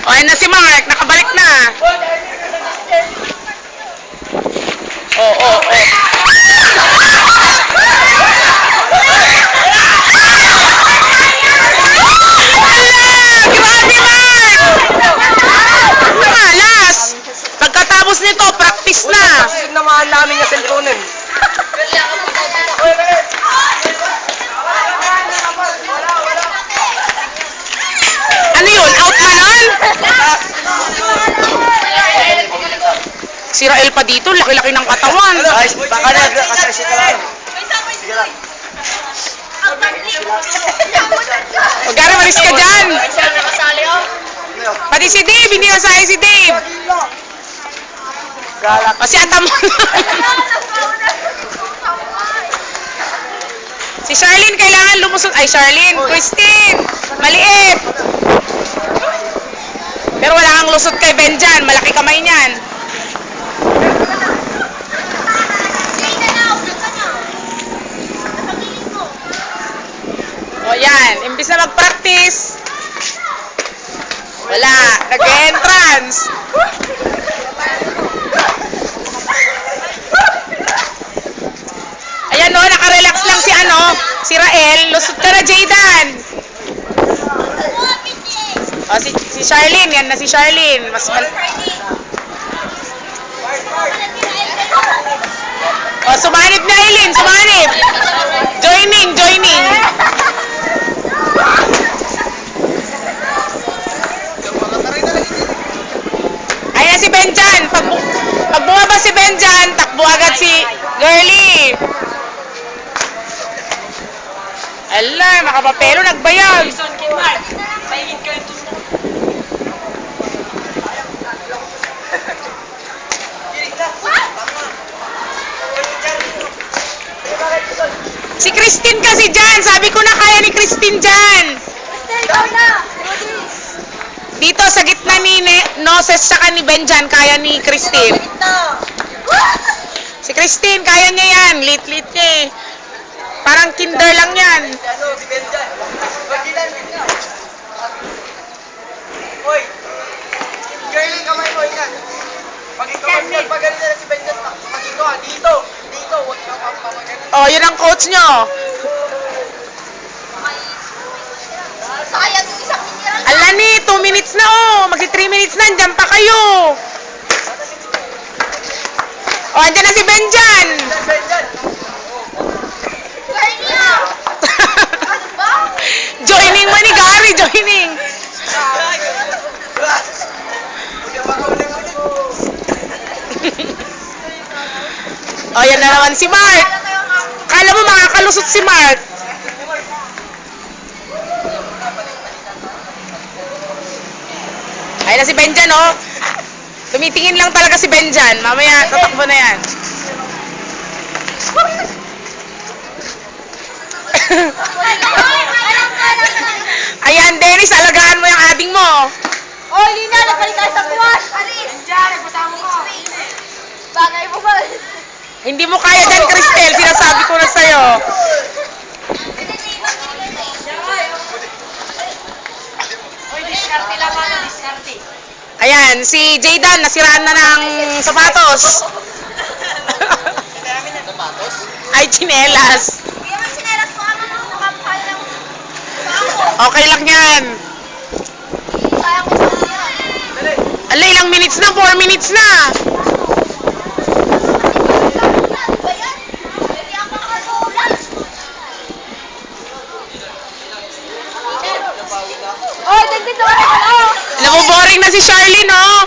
O, ayan na si Mark. Nakabalik na. Oo. Grabe, Mark! Malas! Pagkatapos nito, practice na. Naman namin yung cellphone. Ano yun? Out man nun? Si Rael pa dito, laki-laki ng katawan. Baka na, kasasi ka lang. Sige lang. Huwag ka malis ka dyan. Pati si Dave, hindi nasaya si Dave. O si Atam. Si Charlene, kailangan lumusot. Ay, Charlene, Christine, maliit. Pero wala kang lusot kay Ben dyan. Malaki kamay niyan. O yan, imbis na mag-practice. Wala, nag-entrance. Ayan o, nakarelax lang si Rael. Lusot ka na, Jaydan. O, si Charlene, yan na si Charlene. O, sumanib na Eileen, sumanib. Joining. Ayan si Benjan. Pag bumaba si Benjan, takbo agad si Girlie. Ala, makapapelo, nagbayag. Si Christine kasi dyan. Sabi ko na kaya ni Christine dyan. Dito sa gitna ni Noses saka ni Benjan, kaya ni Christine. Si Christine, kaya niya yan. Lit-lit niya eh. Parang kinder lang yan. Hoy! Girlie, kamay mo, ingat. Pag ikaw pagalit na si Benjan, pag ikaw, dito, huwag kang papagalit. Oh, yun ang coach nyo. Sayang yung isang titira. Ala ni, 2 minutes na oh. Magsi 3 minutes na, andyan pa kayo. Oh, andyan na si Benjan. Joining mo ni Gary, joining. Oh, yan na naman si Mark. Kala mo makakalusot si Mark. Ayun na si Benjan, oh. Tumitingin lang talaga si Benjan. Mamaya, tatakbo na yan. Ayan, Dennis, alagaan mo yung ading mo. Oh, Lina, nagpalit tayo sa kuwas. Aris. Diyan, nagpasama ko. Bagay mo ba? Hindi mo kaya dyan, Cristel. Sinasabi ko na sa'yo. Ayan, si Jaydan, nasiraan na ng sapatos. Ay, chinelas. Okay lang yan. Ala, ilang minutes na? 4 minutes na. Oy, dagdag na ako. Naboboring na si Charlene, oh.